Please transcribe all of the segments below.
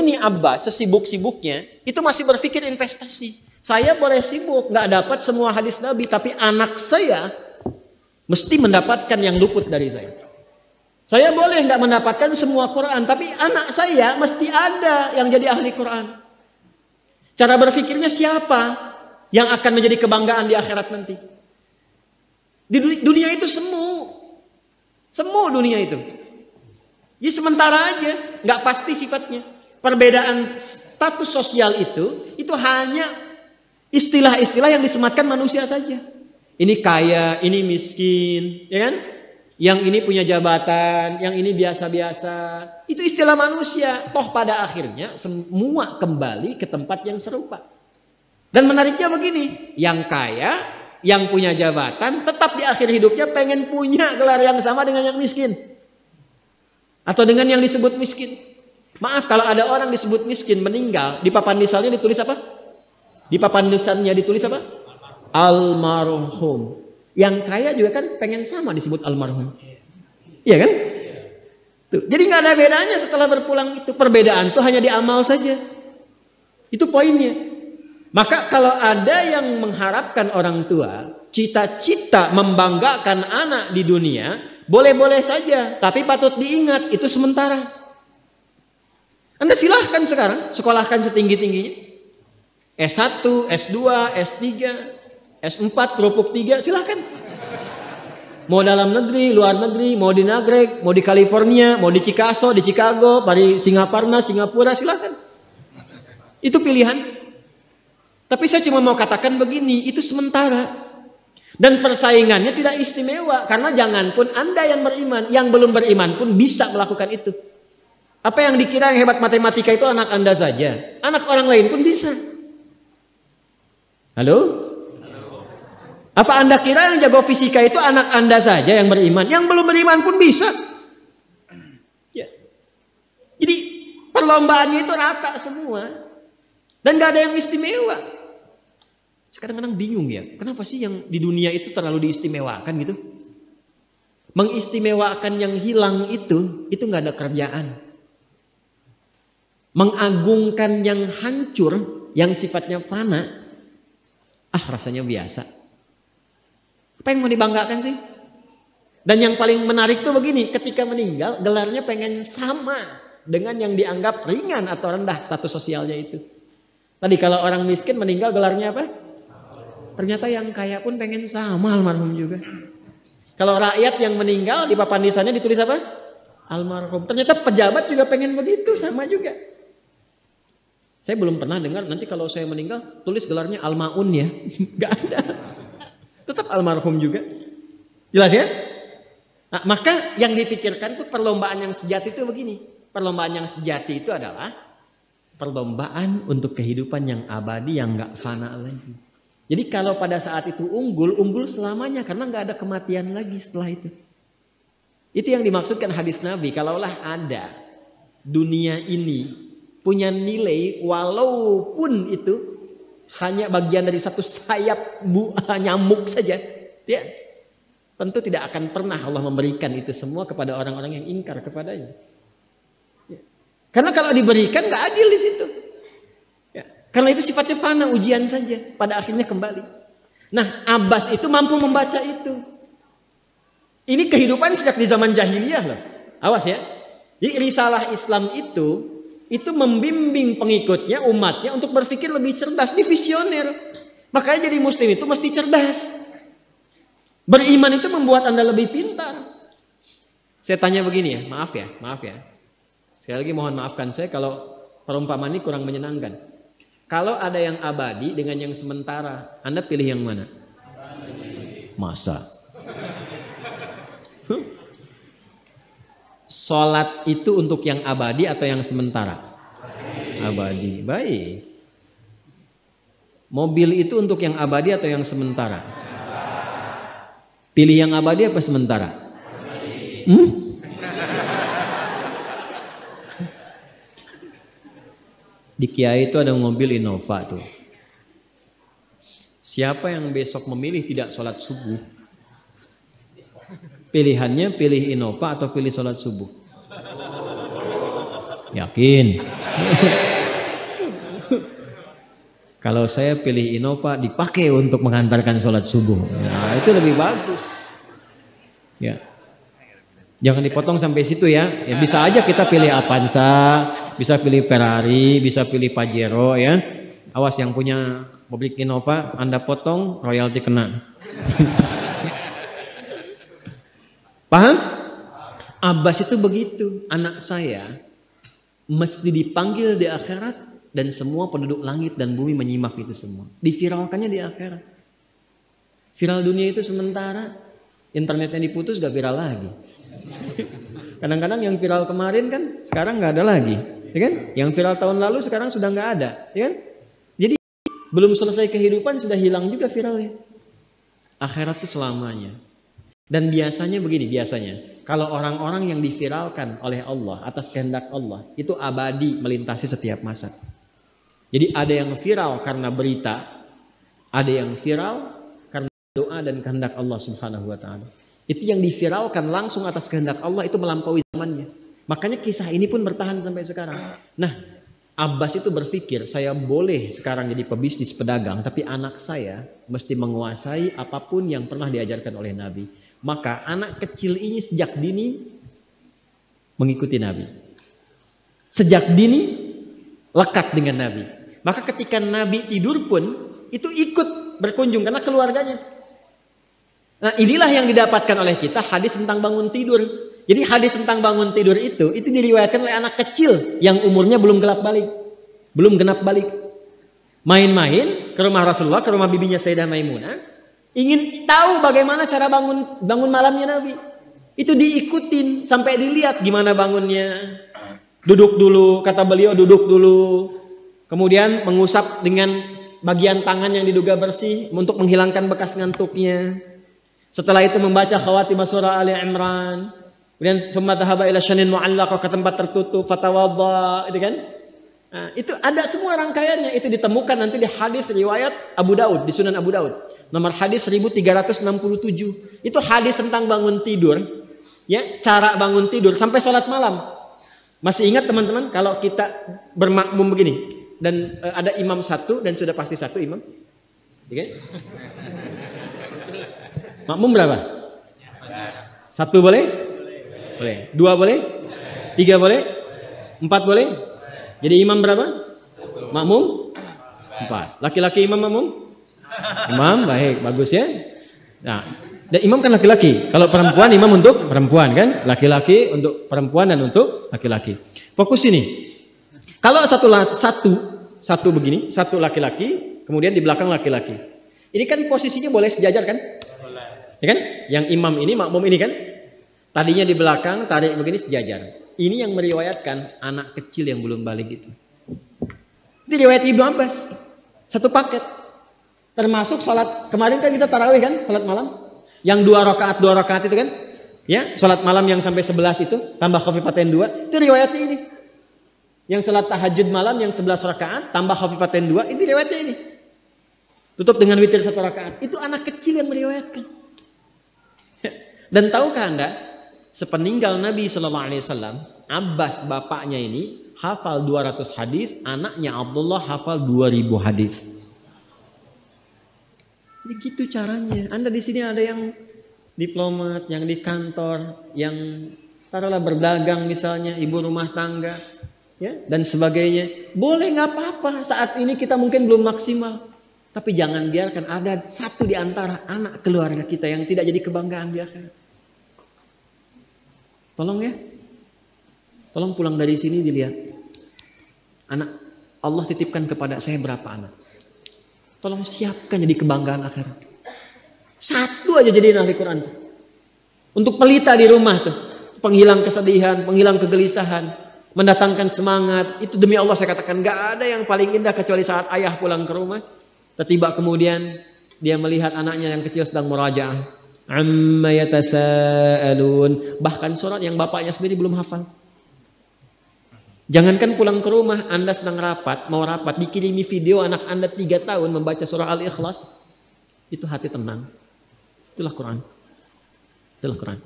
ini Abbas sesibuk-sibuknya itu masih berpikir investasi. Saya boleh sibuk nggak dapat semua hadis Nabi, tapi anak saya mesti mendapatkan yang luput dari saya. Saya boleh nggak mendapatkan semua Quran, tapi anak saya mesti ada yang jadi ahli Quran. Cara berpikirnya siapa yang akan menjadi kebanggaan di akhirat nanti? Di dunia itu semu dunia itu. Jadi sementara aja, nggak pasti sifatnya. Perbedaan status sosial itu hanya istilah-istilah yang disematkan manusia saja. Ini kaya, ini miskin, ya kan? Yang ini punya jabatan, yang ini biasa-biasa. Itu istilah manusia. Toh pada akhirnya semua kembali ke tempat yang serupa. Dan menariknya begini, yang kaya, yang punya jabatan, tetap di akhir hidupnya pengen punya gelar yang sama dengan yang miskin. Atau dengan yang disebut miskin. Maaf, kalau ada orang disebut miskin meninggal, di papan nisannya ditulis apa? Di papan nisannya ditulis apa? Almarhum. Yang kaya juga kan pengen sama disebut almarhum. Iya kan? Tuh. Jadi nggak ada bedanya setelah berpulang itu. Perbedaan itu hanya di amal saja. Itu poinnya. Maka kalau ada yang mengharapkan orang tua, cita-cita membanggakan anak di dunia, boleh-boleh saja. Tapi patut diingat, itu sementara. Anda silahkan sekarang sekolahkan setinggi-tingginya. S1, S2, S3, S4, kerupuk 3, silahkan. Mau dalam negeri, luar negeri, mau di Nagreg, mau di California, mau di Chicago, di Chicago, di Singapura, silahkan. Itu pilihan. Tapi saya cuma mau katakan begini, itu sementara. Dan persaingannya tidak istimewa. Karena jangan pun Anda yang beriman, yang belum beriman pun bisa melakukan itu. Apa yang dikira yang hebat matematika itu anak Anda saja. Anak orang lain pun bisa. Halo? Apa Anda kira yang jago fisika itu anak Anda saja yang beriman? Yang belum beriman pun bisa. Ya. Jadi perlombaannya itu rata semua. Dan gak ada yang istimewa. Saya kadang-kadang bingung ya. Kenapa sih yang di dunia itu terlalu diistimewakan gitu? Mengistimewakan yang hilang itu gak ada kerjaan. Mengagungkan yang hancur, yang sifatnya fana, rasanya biasa. Apa yang mau dibanggakan sih? Dan yang paling menarik tuh begini, ketika meninggal gelarnya pengen sama dengan yang dianggap ringan atau rendah status sosialnya itu. Tadi kalau orang miskin meninggal gelarnya apa? Ternyata yang kaya pun pengen sama almarhum juga. Kalau rakyat yang meninggal di papan nisannya ditulis apa? Almarhum. Ternyata pejabat juga pengen begitu, sama juga. Saya belum pernah dengar nanti kalau saya meninggal tulis gelarnya Almaun ya. Gak ada. Tetap almarhum juga. Jelas ya? Nah, maka yang dipikirkan tuh perlombaan yang sejati itu begini. Perlombaan yang sejati itu adalah perlombaan untuk kehidupan yang abadi yang gak fana lagi. Jadi kalau pada saat itu unggul selamanya karena gak ada kematian lagi setelah itu. Itu yang dimaksudkan hadis Nabi. Kalaulah ada dunia ini punya nilai walaupun itu hanya bagian dari satu sayap nyamuk saja, ya, tentu tidak akan pernah Allah memberikan itu semua kepada orang-orang yang ingkar kepadanya. Ya. Karena kalau diberikan nggak adil di situ. Ya. Karena itu sifatnya fana, ujian saja, pada akhirnya kembali. Nah, Abbas itu mampu membaca itu. Ini kehidupan sejak di zaman jahiliyah loh. Awas ya. Jadi risalah Islam itu membimbing pengikutnya, umatnya untuk berpikir lebih cerdas, visioner. Makanya jadi muslim itu mesti cerdas. Beriman itu membuat Anda lebih pintar. Saya tanya begini ya, maaf ya. Sekali lagi mohon maafkan saya kalau perumpamaan ini kurang menyenangkan. Kalau ada yang abadi dengan yang sementara, Anda pilih yang mana? Masa? Sholat itu untuk yang abadi atau yang sementara? Abadi. Baik. Mobil itu untuk yang abadi atau yang sementara? Pilih yang abadi apa sementara? Di Kiai itu ada mobil Innova tuh. Siapa yang besok memilih tidak sholat subuh? Pilihannya pilih Innova atau pilih sholat subuh? Yakin. Kalau saya pilih Innova dipakai untuk mengantarkan sholat subuh. Nah, itu lebih bagus. Ya. Jangan dipotong sampai situ ya. Ya bisa aja kita pilih Avanza, bisa pilih Ferrari, bisa pilih Pajero ya. Awas yang punya mobil Innova, Anda potong, royalti kena. Paham? Abbas itu begitu. Anak saya mesti dipanggil di akhirat dan semua penduduk langit dan bumi menyimak itu semua. Diviralkannya di akhirat. Viral dunia itu sementara, internetnya diputus gak viral lagi. Kadang-kadang yang viral kemarin kan sekarang gak ada lagi, ya kan? Yang viral tahun lalu sekarang sudah gak ada, ya kan? Jadi belum selesai kehidupan sudah hilang juga viralnya. Akhirat itu selamanya. Dan biasanya begini, biasanya kalau orang-orang yang diviralkan oleh Allah atas kehendak Allah itu abadi melintasi setiap masa. Jadi ada yang viral karena berita, ada yang viral karena doa dan kehendak Allah Subhanahu wa taala. Itu yang diviralkan langsung atas kehendak Allah itu melampaui zamannya. Makanya kisah ini pun bertahan sampai sekarang. Nah, Abbas itu berpikir, saya boleh sekarang jadi pebisnis pedagang, tapi anak saya mesti menguasai apapun yang pernah diajarkan oleh Nabi. Maka anak kecil ini sejak dini mengikuti Nabi. Sejak dini lekat dengan Nabi. Maka ketika Nabi tidur pun itu ikut berkunjung karena keluarganya. Nah, inilah yang didapatkan oleh kita hadis tentang bangun tidur. Jadi hadis tentang bangun tidur itu diriwayatkan oleh anak kecil yang umurnya belum genap balik. Main-main ke rumah Rasulullah, ke rumah bibinya Sayyidah Maimunah, ingin tahu bagaimana cara bangun malamnya Nabi. Itu diikutin sampai dilihat gimana bangunnya. Duduk dulu, kata beliau duduk dulu. Kemudian mengusap dengan bagian tangan yang diduga bersih untuk menghilangkan bekas ngantuknya. Setelah itu membaca khawatimah surah Ali Imran. Kemudian thumma dhahaba ila syanin mu'allaqah, ke tempat tertutup, fatawadda, itu kan? Nah, itu ada semua rangkaiannya, itu ditemukan nanti di hadis riwayat Abu Daud, di Sunan Abu Daud. Nomor hadis 1367. Itu hadis tentang bangun tidur, ya, cara bangun tidur sampai sholat malam. Masih ingat teman-teman kalau kita bermakmum begini dan ada imam satu dan sudah pasti satu imam, ya kan? Makmum berapa? Satu boleh? Boleh. Dua boleh? Tiga boleh? Empat boleh? Jadi imam berapa? Makmum? Empat. Laki-laki imam makmum? Imam, baik, bagus ya. Nah, dan imam kan laki-laki. Kalau perempuan imam untuk perempuan kan? Laki-laki untuk perempuan dan untuk laki-laki. Fokus ini. Kalau satu begini, satu laki-laki, kemudian di belakang laki-laki. Ini kan posisinya boleh sejajar kan? Ya kan? Yang imam ini, makmum ini kan? Tadinya di belakang, tarik begini sejajar. Ini yang meriwayatkan anak kecil yang belum balik itu. Itu riwayat Ibnu Abbas. Satu paket. Termasuk sholat, kemarin kan kita tarawih kan? Sholat malam. Yang dua rakaat itu kan? Ya, sholat malam yang sampai 11 itu. Tambah khafifatain 2. Itu riwayatnya ini. Yang sholat tahajud malam yang 11 rakaat. Tambah khafifatain 2. Itu riwayatnya ini. Tutup dengan witir 1 rakaat. Itu anak kecil yang meriwayatkan. Dan tahukah Anda? Sepeninggal Nabi SAW, Abbas bapaknya ini hafal 200 hadis, anaknya Abdullah hafal 2000 hadis. Begitu caranya. Anda di sini ada yang diplomat, yang di kantor, yang taruhlah berdagang misalnya, ibu rumah tangga, ya, dan sebagainya. Boleh, nggak apa-apa. Saat ini kita mungkin belum maksimal, tapi jangan biarkan ada satu di antara anak keluarga kita yang tidak jadi kebanggaan di akhirat. Tolong ya, tolong pulang dari sini dilihat. Anak Allah titipkan kepada saya berapa anak. Tolong siapkan jadi kebanggaan akhirat. Satu aja jadi ahli Quran. Untuk pelita di rumah tuh, penghilang kesedihan, penghilang kegelisahan, mendatangkan semangat. Itu demi Allah saya katakan, gak ada yang paling indah kecuali saat ayah pulang ke rumah. Tiba kemudian dia melihat anaknya yang kecil sedang murajaah. Amma yatasaalun. Bahkan surat yang bapaknya sendiri belum hafal. Jangankan pulang ke rumah, Anda sedang mau rapat, dikirimi video anak Anda 3 tahun membaca surah Al-Ikhlas, itu hati tenang. Itulah Quran. Itulah Quran.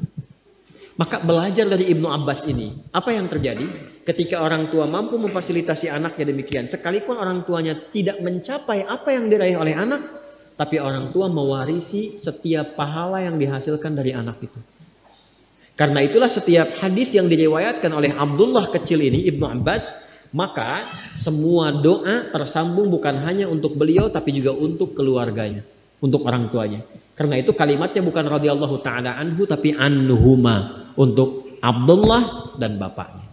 Maka belajar dari Ibnu Abbas ini, apa yang terjadi? Ketika orang tua mampu memfasilitasi anaknya demikian, sekalipun orang tuanya tidak mencapai apa yang diraih oleh anak, tapi orang tua mewarisi setiap pahala yang dihasilkan dari anak itu. Karena itulah setiap hadis yang diriwayatkan oleh Abdullah kecil ini, Ibnu Abbas, maka semua doa tersambung bukan hanya untuk beliau, tapi juga untuk keluarganya, untuk orang tuanya. Karena itu kalimatnya bukan radhiyallahu ta'ala anhu, tapi anhuma, untuk Abdullah dan bapaknya.